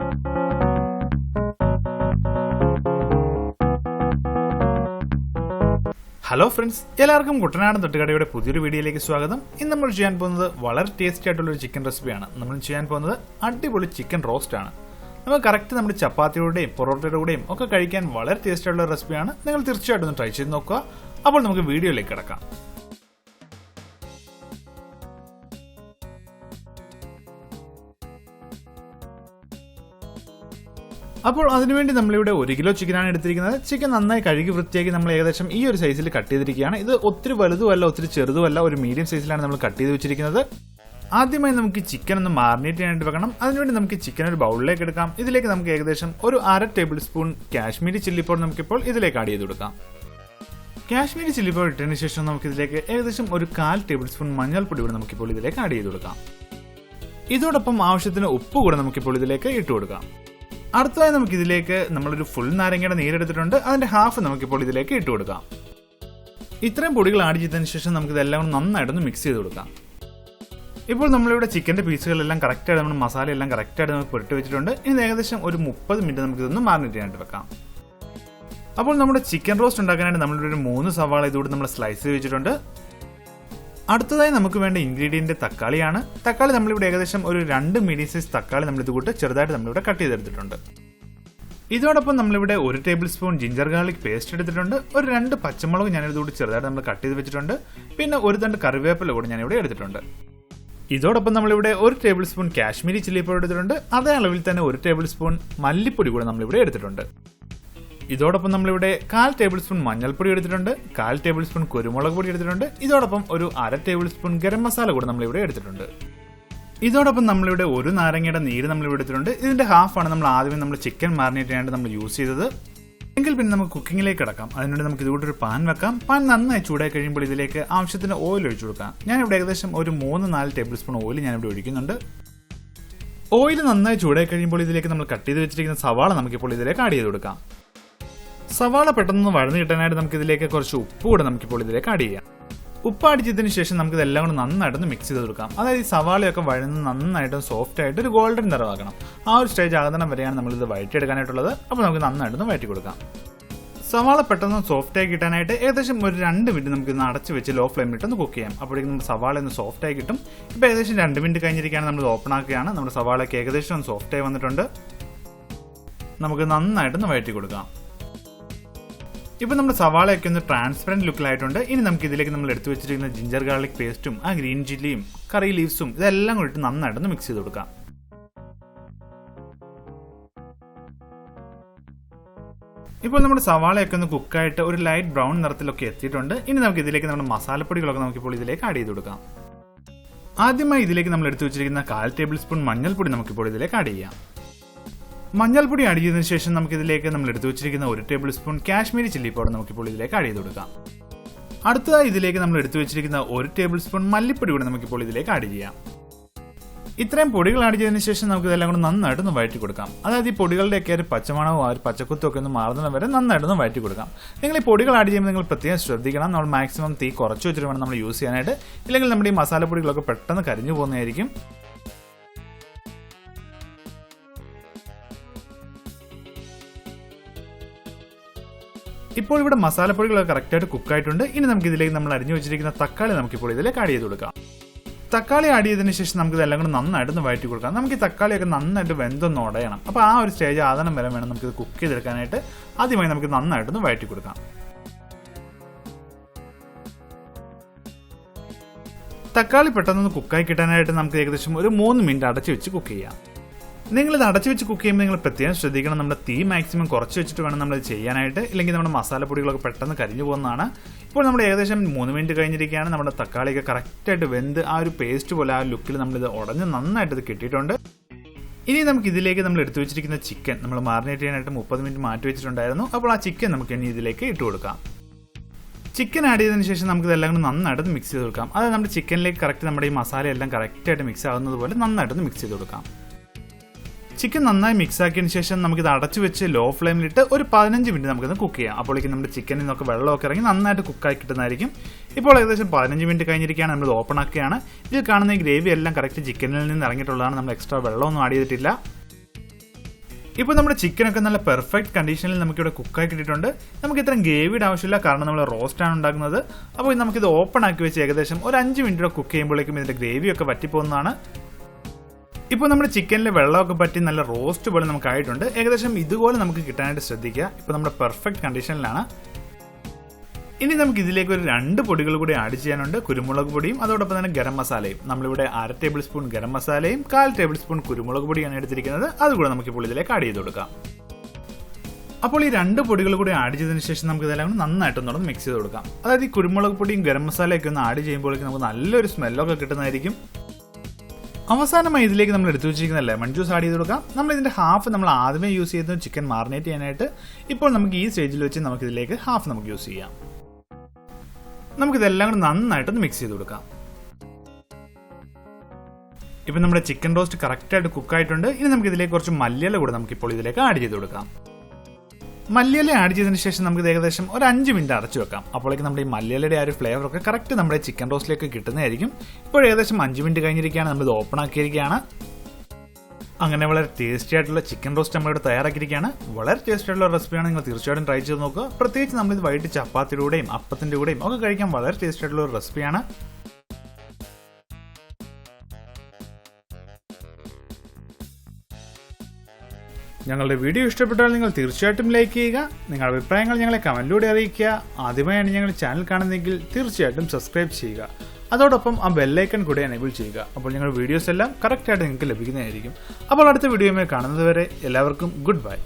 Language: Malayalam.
Hello friends, എല്ലാവർക്കും കുട്ടനാടൻ തട്ടുകടയുടെ പുതിയൊരു വീഡിയോയിലേക്ക് സ്വാഗതം. ഇന്ന് നമ്മൾ ചെയ്യാൻ പോകുന്നത് വളരെ ടേസ്റ്റി ആയിട്ടുള്ള ഒരു ചിക്കൻ റെസിപ്പിയാണ്. നമ്മൾ ചെയ്യാൻ പോകുന്നത് അടിപൊളി ചിക്കൻ റോസ്റ്റ് ആണ്. നമുക്ക് കറക്റ്റ് നമ്മുടെ ചപ്പാത്തിയുടെയും പൊറോട്ടയുടെ കൂടെയും ഒക്കെ കഴിക്കാൻ വളരെ ടേസ്റ്റി ആയിട്ടുള്ള റെസിപ്പിയാണ്. നിങ്ങൾ തീർച്ചയായിട്ടും ഒന്ന് ട്രൈ ചെയ്ത് നോക്കുക. അപ്പോൾ നമുക്ക് വീഡിയോയിലേക്ക് കിടക്കാം. അപ്പോൾ അതിനുവേണ്ടി നമ്മളിവിടെ 1 കിലോ ചിക്കനാണ് എടുത്തിരിക്കുന്നത്. ചിക്കൻ നന്നായി കഴുകി വൃത്തിയാക്കി നമ്മൾ ഏകദേശം ഈ ഒരു സൈസിൽ കട്ട് ചെയ്തിരിക്കുകയാണ്. ഇത് ഒത്തിരി വലുതുമല്ല ഒത്തിരി ചെറുതുമല്ല, ഒരു മീഡിയം സൈസിലാണ് നമ്മൾ കട്ട് ചെയ്ത് വെച്ചിരിക്കുന്നത്. ആദ്യമായി നമുക്ക് ചിക്കൻ ഒന്ന് മാറിനേറ്റ് ചെയ്യാനായിട്ട് വെക്കണം. അതിനുവേണ്ടി നമുക്ക് ചിക്കൻ ഒരു ബൗളിലേക്ക് എടുക്കാം. ഇതിലേക്ക് നമുക്ക് ഏകദേശം ഒരു 1/2 table spoon Kashmiri chilli powder നമുക്കിപ്പോൾ ഇതിലേക്ക് ആഡ് ചെയ്ത് കൊടുക്കാം. കാശ്മീരി ചില്ലി പൗഡർ ഇട്ടതിന് ശേഷം നമുക്ക് ഇതിലേക്ക് ഏകദേശം ഒരു 1/4 ടേബിൾ സ്പൂൺ മഞ്ഞൾപ്പൊടി കൂടെ നമുക്കിപ്പോൾ ഇതിലേക്ക് ആഡ് ചെയ്ത് കൊടുക്കാം. ഇതോടൊപ്പം ആവശ്യത്തിന് ഉപ്പ് കൂടെ നമുക്കിപ്പോൾ ഇതിലേക്ക് ഇട്ട് കൊടുക്കാം. അടുത്തതായി നമുക്ക് ഇതിലേക്ക് നമ്മളൊരു ഫുൾ നാരങ്ങയുടെ നീരെടുത്തിട്ടുണ്ട്. അതിന്റെ ഹാഫ് നമുക്കിപ്പോൾ ഇതിലേക്ക് ഇട്ട് കൊടുക്കാം. ഇത്രയും പൊടികൾ ആഡ് ചെയ്തതിനു ശേഷം നമുക്ക് ഇതെല്ലാം നന്നായിട്ടൊന്ന് മിക്സ് ചെയ്ത് കൊടുക്കാം. ഇപ്പോൾ നമ്മളിവിടെ ചിക്കന്റെ പീസുകളെല്ലാം കറക്റ്റായിട്ട് നമ്മൾ മസാല എല്ലാം കറക്റ്റായിട്ട് നമുക്ക് പുരട്ടി വെച്ചിട്ടുണ്ട്. ഇനി ഏകദേശം ഒരു 30 മിനിറ്റ് നമുക്ക് ഇതൊന്ന് മാറിനേറ്റ് ചെയ്യാനായിട്ട് വെക്കാം. അപ്പോൾ നമ്മുടെ ചിക്കൻ റോസ്റ്റ് ഉണ്ടാക്കാനായിട്ട് നമ്മളിവിടെ ഒരു 3 സവാള ഇതുകൂടി നമ്മൾ സ്ലൈസ് ചെയ്ത് വെച്ചിട്ടുണ്ട്. അടുത്തതായി നമുക്ക് വേണ്ട ഇൻഗ്രീഡിയന്റ് തക്കാളിയാണ്. തക്കാളി നമ്മളിവിടെ ഏകദേശം ഒരു 2 മീഡിയം സൈസ് തക്കാളി നമ്മൾ ഇതുകൂട്ട് ചെറുതായിട്ട് നമ്മളിവിടെ കട്ട് ചെയ്തെടുത്തിട്ടുണ്ട്. ഇതോടൊപ്പം നമ്മളിവിടെ 1 table spoon ginger garlic paste എടുത്തിട്ടുണ്ട്. ഒരു 2 പച്ചമുളക് ഞാൻ ഇതുകൂടി ചെറുതായിട്ട് നമ്മൾ കട്ട് ചെയ്ത് വെച്ചിട്ടുണ്ട്. പിന്നെ ഒരു തണ്ട് കറിവേപ്പില കൂടി ഞാനിവിടെ എടുത്തിട്ടുണ്ട്. ഇതോടൊപ്പം നമ്മളിവിടെ 1 table spoon Kashmiri chilli powder എടുത്തിട്ടുണ്ട്. അതേ അളവിൽ തന്നെ 1 ടേബിൾ സ്പൂൺ മല്ലിപ്പൊടി കൂടെ നമ്മളിവിടെ എടുത്തിട്ടുണ്ട്. ഇതോടൊപ്പം നമ്മളിവിടെ 1/4 ടേബിൾ സ്പൂൺ മഞ്ഞൾപ്പൊടി എടുത്തിട്ടുണ്ട്. 1/4 ടേബിൾ സ്പൂൺ കുരുമുളക് പൊടി എടുത്തിട്ടുണ്ട്. ഇതോടൊപ്പം ഒരു 1/2 ടേബിൾ സ്പൂൺ ഗരം മസാല കൂടെ നമ്മളിവിടെ എടുത്തിട്ടുണ്ട്. ഇതോടൊപ്പം നമ്മളിവിടെ ഒരു നാരങ്ങയുടെ നീര് നമ്മളിവിടെ എടുത്തിട്ടുണ്ട്. ഇതിന്റെ ഹാഫാണ് നമ്മൾ ആദ്യമേ നമ്മൾ ചിക്കൻ മാറിനേറ്റ് ചെയ്യാനായിട്ട് നമ്മൾ യൂസ് ചെയ്തത്. എങ്കിൽ പിന്നെ നമുക്ക് കുക്കിങ്ങിലേക്ക് കിടക്കാം. അതിനുവേണ്ടി നമുക്ക് ഇതുകൂടെ ഒരു പാൻ വെക്കാം. പാൻ നന്നായി ചൂടായി കഴിയുമ്പോൾ ഇതിലേക്ക് ആവശ്യത്തിന് ഓയിൽ ഒഴിച്ചു കൊടുക്കാം. ഞാനിവിടെ ഏകദേശം ഒരു 3-4 ടേബിൾ സ്പൂൺ ഓയിൽ ഞാനിവിടെ ഒഴിക്കുന്നുണ്ട്. ഓയിൽ നന്നായി ചൂടായി കഴിയുമ്പോൾ ഇതിലേക്ക് നമ്മൾ കട്ട് ചെയ്ത് വെച്ചിരിക്കുന്ന സവാള നമുക്കിപ്പോൾ ഇതിലേക്ക് ആഡ് ചെയ്ത് കൊടുക്കാം. സവാള പെട്ടെന്ന് വഴന്നു കിട്ടാനായിട്ട് നമുക്ക് ഇതിലേക്ക് കുറച്ച് ഉപ്പ് കൂടെ നമുക്കിപ്പോൾ ഇതിലേക്ക് ആഡ് ചെയ്യാം. ഉപ്പ് ആഡ് ചെയ്തതിന് ശേഷം നമുക്ക് ഇതെല്ലാം കൂടെ നന്നായിട്ടൊന്ന് മിക്സ് ചെയ്ത് കൊടുക്കാം. അതായത് ഈ സവാളയൊക്കെ വഴന്ന് നന്നായിട്ട് സോഫ്റ്റ് ആയിട്ട് ഒരു ഗോൾഡൻ നിറമാക്കണം. ആ ഒരു സ്റ്റേജ് ആകുന്നിടം വരെയാണ് നമ്മളിത് വഴറ്റിയെടുക്കാനായിട്ടുള്ളത്. അപ്പോൾ നമുക്ക് നന്നായിട്ടൊന്ന് വഴറ്റി കൊടുക്കാം. സവാള പെട്ടെന്ന് സോഫ്റ്റ് ആയി കിട്ടാനായിട്ട് ഏകദേശം ഒരു 2 മിനിറ്റ് നമുക്ക് ഇന്ന് അടച്ച് വെച്ച് ലോ ഫ്ലെയിമിലിട്ടൊന്ന് കുക്ക് ചെയ്യാം. അപ്പോഴേക്കും നമ്മുടെ സവാള ഒന്ന് സോഫ്റ്റ് ആയി കിട്ടും. ഇപ്പോൾ ഏകദേശം 2 മിനിറ്റ് കഴിഞ്ഞിരിക്കുകയാണ്. നമ്മൾ ഓപ്പൺ ആക്കുകയാണ്. നമ്മുടെ സവാളയൊക്കെ ഏകദേശം ഒന്ന് സോഫ്റ്റ് ആയി വന്നിട്ടുണ്ട്. നമുക്ക് നന്നായിട്ടൊന്ന് വഴറ്റി കൊടുക്കാം. ഇപ്പോൾ നമ്മുടെ സവാളയൊക്കെ ഒന്ന് ട്രാൻസ്പെറന്റ് ലുക്കിലായിട്ടുണ്ട്. ഇനി നമുക്ക് ഇതിലേക്ക് നമ്മൾ എടുത്തു വെച്ചിരിക്കുന്ന ജിഞ്ചർ ഗാർലിക് പേസ്റ്റും ആ ഗ്രീൻ ചില്ലിയും കറി ലീവ്സും ഇതെല്ലാം കൂടിയിട്ട് നന്നായിട്ടൊന്ന് മിക്സ് ചെയ്ത് കൊടുക്കാം. ഇപ്പോൾ നമ്മുടെ സവാളയൊക്കെ ഒന്ന് കുക്കായിട്ട് ഒരു ലൈറ്റ് ബ്രൗൺ നിറത്തിലൊക്കെ എത്തിയിട്ടുണ്ട്. ഇനി നമുക്ക് ഇതിലേക്ക് നമ്മുടെ മസാലപ്പൊടികളൊക്കെ നമുക്കിപ്പോൾ ഇതിലേക്ക് ആഡ് ചെയ്ത് കൊടുക്കാം. ആദ്യമായി ഇതിലേക്ക് നമ്മൾ എടുത്തു വെച്ചിരിക്കുന്ന 1/4 ടേബിൾ സ്പൂൺ മഞ്ഞൾപ്പൊടി നമുക്കിപ്പോൾ ഇതിലേക്ക് ആഡ് ചെയ്യാം. മഞ്ഞൾപ്പൊടി ആഡ് ചെയ്തതിനു ശേഷം നമുക്ക് ഇതിലേക്ക് നമ്മൾ എടുത്തു വെച്ചിരിക്കുന്ന 1 table spoon Kashmiri chilli powder നമുക്കിപ്പോൾ ഇതിലേക്ക് ആഡ് ചെയ്ത് കൊടുക്കാം. അടുത്തതായി ഇതിലേക്ക് നമ്മൾ എടുത്തു വെച്ചിരിക്കുന്ന 1 ടേബിൾ സ്പൂൺ മല്ലിപ്പൊടി കൂടെ നമുക്കിപ്പോൾ ഇതിലേക്ക് ആഡ് ചെയ്യാം. ഇത്രയും പൊടികൾ ആഡ് ചെയ്തതിനു ശേഷം നമുക്ക് ഇതെല്ലാം കൂടെ നന്നായിട്ടൊന്ന് വഴറ്റി കൊടുക്കാം. അതായത് ഈ പൊടികളുടെയൊക്കെ ഒരു പച്ചമണവും ആ ഒരു പച്ചക്കുത്തും ഒക്കെ ഒന്ന് മാറുന്നത് വരെ നന്നായിട്ടൊന്ന് വഴറ്റി കൊടുക്കാം. നിങ്ങൾ ഈ പൊടികൾ ആഡ് ചെയ്യുമ്പോൾ നിങ്ങൾ പ്രത്യേകം ശ്രദ്ധിക്കണം. നമ്മൾ മാക്സിമം തീ കുറച്ച് വെച്ചിട്ട് വേണം നമ്മൾ യൂസ് ചെയ്യാനായിട്ട്. ഇല്ലെങ്കിൽ നമ്മുടെ ഈ മസാലപ്പൊടികളൊക്കെ പെട്ടെന്ന് കരിഞ്ഞു പോകുന്നതായിരിക്കും. ഇപ്പോൾ ഇവിടെ മസാലപ്പൊടികളൊക്കെ കറക്റ്റായിട്ട് കുക്കായിട്ടുണ്ട്. ഇനി നമുക്ക് ഇതിലേക്ക് നമ്മൾ അരിഞ്ഞു വെച്ചിരിക്കുന്ന തക്കാളി നമുക്കിപ്പോൾ ഇതിലേക്ക് ആഡ് ചെയ്ത് കൊടുക്കാം. തക്കാളി ആഡ് ചെയ്തതിനു ശേഷം നമുക്ക് ഇതെല്ലാം കൂടെ നന്നായിട്ടൊന്ന് വഴറ്റി കൊടുക്കാം. നമുക്ക് ഈ തക്കാളിയൊക്കെ നന്നായിട്ട് വെന്തൊന്ന് ഉടയണം. അപ്പോൾ ആ ഒരു സ്റ്റേജ് ആദനം വരെ വേണം നമുക്കിത് കുക്ക് ചെയ്തെടുക്കാനായിട്ട്. ആദ്യമായി നമുക്ക് നന്നായിട്ടൊന്ന് വഴറ്റി കൊടുക്കാം. തക്കാളി പെട്ടെന്ന് കുക്കായി കിട്ടാനായിട്ട് നമുക്ക് ഏകദേശം ഒരു 3 മിനിറ്റ് അടച്ചു വെച്ച് കുക്ക് ചെയ്യാം. നിങ്ങളിത് അടച്ചു വെച്ച് കുക്ക് ചെയ്യുമ്പോൾ നിങ്ങൾ പ്രത്യേകം ശ്രദ്ധിക്കണം. നമ്മുടെ തീ മാക്സിമം കുറച്ച് വെച്ചിട്ട് വേണം നമ്മൾ ചെയ്യാനായിട്ട്. ഇല്ലെങ്കിൽ നമ്മുടെ മസാലപ്പൊടികളൊക്കെ പെട്ടെന്ന് കരിഞ്ഞു പോകുന്നതാണ്. ഇപ്പോൾ നമ്മൾ ഏകദേശം 3 മിനിറ്റ് കഴിഞ്ഞിരിക്കുകയാണ്. നമ്മുടെ തക്കാളിയൊക്കെ കറക്റ്റായിട്ട് വെന്ത് ആ ഒരു പേസ്റ്റ് പോലെ ആ ലുക്കിൽ നമ്മളിത് ഉടഞ്ഞ് നന്നായിട്ട് ഇത് കിട്ടിയിട്ടുണ്ട്. ഇനി നമുക്ക് ഇതിലേക്ക് നമ്മൾ എടുത്തു വെച്ചിരിക്കുന്ന ചിക്കൻ നമ്മൾ മാറിനേറ്റ് ചെയ്യാനായിട്ട് 30 മിനിറ്റ് മാറ്റി വെച്ചിട്ടുണ്ടായിരുന്നു. അപ്പോൾ ആ ചിക്കൻ നമുക്ക് ഇനി ഇതിലേക്ക് ഇട്ട് കൊടുക്കാം. ചിക്കൻ ആഡ് ചെയ്തതിനു ശേഷം നമുക്ക് ഇതെല്ലാം കൂടെ നന്നായിട്ട് മിക്സ് ചെയ്ത് കൊടുക്കാം. അതായത് നമ്മുടെ ചിക്കനിലേക്ക് കറക്റ്റ് നമ്മുടെ ഈ മസാല എല്ലാം കറക്റ്റായിട്ട് മിക്സ് ആകുന്നത് പോലെ നന്നായിട്ടൊന്ന് മിക്സ് ചെയ്ത് കൊടുക്കാം. ചിക്കൻ നന്നായി മിക്സ് ആക്കിയതിനു ശേഷം നമുക്കിത് അടച്ചു വെച്ച് ലോ ഫ്ലെയിമിലിട്ട് ഒരു 15 മിനിറ്റ് നമുക്കിത് കുക്ക് ചെയ്യാം. അപ്പോഴേക്കും നമ്മുടെ ചിക്കനിൽ നിന്നൊക്കെ വെള്ളമൊക്കെ ഇറങ്ങി നന്നായിട്ട് കുക്കായി കിട്ടുന്നതായിരിക്കും. ഇപ്പോൾ ഏകദേശം 15 മിനിറ്റ് കഴിഞ്ഞിരിക്കുകയാണ്. നമ്മൾ ഓപ്പൺ ആക്കുകയാണ്. ഇതിൽ കാണുന്ന ഈ ഗ്രേവി എല്ലാം കറക്റ്റ് ചിക്കനിൽ നിന്ന് ഇറങ്ങിയിട്ടുള്ളതാണ്. നമ്മൾ എക്സ്ട്രാ വെള്ളമൊന്നും ആഡ് ചെയ്തിട്ടില്ല. ഇപ്പോൾ നമ്മുടെ ചിക്കനൊക്കെ നല്ല പെർഫെക്റ്റ് കണ്ടീഷനിൽ നമുക്കിവിടെ കുക്കായി കിട്ടിയിട്ടുണ്ട്. നമുക്ക് ഇത്രയും ഗ്രേവിയുടെ ആവശ്യമില്ല, കാരണം നമ്മൾ റോസ്റ്റാണ് ഉണ്ടാക്കുന്നത്. അപ്പോൾ നമുക്കിത് ഓപ്പൺ ആക്കി വെച്ച് ഏകദേശം ഒരു 5 മിനിറ്റ് കുക്ക് ചെയ്യുമ്പോഴേക്കും ഇതിന്റെ ഗ്രേവിയൊക്കെ വറ്റിപ്പോകുന്നതാണ്. ഇപ്പോൾ നമ്മുടെ ചിക്കനിലെ വെള്ളമൊക്കെ പറ്റി നല്ല റോസ്റ്റ് പോലെ നമുക്ക് ആയിട്ടുണ്ട്. ഏകദേശം ഇതുപോലെ നമുക്ക് കിട്ടാനായിട്ട് ശ്രദ്ധിക്കുക. ഇപ്പോൾ നമ്മുടെ പെർഫെക്റ്റ് കണ്ടീഷനിലാണ്. ഇനി നമുക്ക് ഇതിലേക്ക് ഒരു 2 പൊടികൾ കൂടി ആഡ് ചെയ്യാനുണ്ട്. കുരുമുളക് പൊടിയും അതോടൊപ്പം തന്നെ ഗരം മസാലയും. നമ്മളിവിടെ 1/2 ടേബിൾ സ്പൂൺ ഗരം മസാലയും 1/4 ടേബിൾ സ്പൂൺ കുരുമുളക് പൊടിയാണ് എടുത്തിരിക്കുന്നത്. അതുകൂടെ നമുക്കിപ്പോൾ ഇതിലേക്ക് ആഡ് ചെയ്ത് കൊടുക്കാം. അപ്പോൾ ഈ 2 പൊടികൾ കൂടി ആഡ് ചെയ്തതിന് ശേഷം നമുക്ക് ഇതെല്ലാം നന്നായിട്ടൊന്ന് മിക്സ് ചെയ്ത് കൊടുക്കാം. അതായത് ഈ കുരുമുളക് പൊടിയും ഗരം മസാലയൊക്കെ ഒന്ന് ആഡ് ചെയ്യുമ്പോഴേക്കും നമുക്ക് നല്ലൊരു സ്മെല്ലൊക്കെ കിട്ടുന്നതായിരിക്കും. അവസാനമായി ഇതിലേക്ക് നമ്മൾ എടുത്തു വെച്ചിരിക്കുന്ന ലെമൺ ജ്യൂസ് ആഡ് ചെയ്ത് കൊടുക്കാം. നമ്മൾ ഇതിന്റെ ഹാഫ് നമ്മൾ ആദ്യമേ യൂസ് ചെയ്തത് ചിക്കൻ മാറിനേറ്റ് ചെയ്യാനായിട്ട്. ഇപ്പോൾ നമുക്ക് ഈ സ്റ്റേജിൽ വെച്ച് നമുക്ക് ഇതിലേക്ക് ഹാഫ് നമുക്ക് യൂസ് ചെയ്യാം. നമുക്കിതെല്ലാം കൂടി നന്നായിട്ടൊന്ന് മിക്സ് ചെയ്ത് കൊടുക്കാം. ഇപ്പം നമ്മുടെ ചിക്കൻ റോസ്റ്റ് കറക്റ്റായിട്ട് കുക്കായിട്ടുണ്ട്. ഇനി നമുക്ക് ഇതിലേക്ക് കുറച്ച് മല്ലിയില കൂടെ നമുക്കിപ്പോൾ ഇതിലേക്ക് ആഡ് ചെയ്ത് കൊടുക്കാം. മല്ലിയില ആഡ് ചെയ്തതിന് ശേഷം നമുക്ക് ഏകദേശം ഒരു 5 മിനിറ്റ് അടച്ചു വെക്കാം. അപ്പോഴേക്കും നമ്മുടെ ഈ മല്ലിയിലയുടെ ആ ഒരു ഫ്ലേവറൊക്കെ കറക്റ്റ് നമ്മുടെ ചിക്കൻ റോസ്റ്റിലേക്ക് കിട്ടുന്നതായിരിക്കും. ഇപ്പോൾ ഏകദേശം 5 മിനിറ്റ് കഴിഞ്ഞിരിക്കുകയാണ്. നമ്മളിത് ഓപ്പൺ ആക്കിയിരിക്കുകയാണ്. അങ്ങനെ വളരെ ടേസ്റ്റി ആയിട്ടുള്ള ചിക്കൻ റോസ്റ്റ് നമ്മളിവിടെ തയ്യാറാക്കിയിരിക്കുകയാണ്. വളരെ ടേസ്റ്റി ആയിട്ടുള്ള റെസിപ്പിയാണ്. നിങ്ങൾ തീർച്ചയായിട്ടും ട്രൈ ചെയ്ത് നോക്കുക. പ്രത്യേകിച്ച് നമ്മളിത് വൈകിട്ട് ചപ്പാത്തിയുടെ കൂടെയും അപ്പത്തിന്റെ കൂടെയും ഒക്കെ കഴിക്കാൻ വളരെ ടേസ്റ്റി ആയിട്ടുള്ള ഒരു റെസിപ്പിയാണ്. ഞങ്ങളുടെ വീഡിയോ ഇഷ്ടപ്പെട്ടാൽ നിങ്ങൾ തീർച്ചയായിട്ടും ലൈക്ക് ചെയ്യുക. നിങ്ങളുടെ അഭിപ്രായങ്ങൾ ഞങ്ങളെ കമന്റിലൂടെ അറിയിക്കുക. ആദ്യമായാണ് ഞങ്ങൾ ചാനൽ കാണുന്നതെങ്കിൽ തീർച്ചയായിട്ടും സബ്സ്ക്രൈബ് ചെയ്യുക. അതോടൊപ്പം ആ ബെല്ലൈക്കൺ കൂടെ എനേബിൾ ചെയ്യുക. അപ്പോൾ ഞങ്ങളുടെ വീഡിയോസ് എല്ലാം കറക്റ്റായിട്ട് നിങ്ങൾക്ക് ലഭിക്കുന്നതായിരിക്കും. അപ്പോൾ അടുത്ത വീഡിയോയുമായി കാണുന്നതുവരെ എല്ലാവർക്കും ഗുഡ് ബൈ.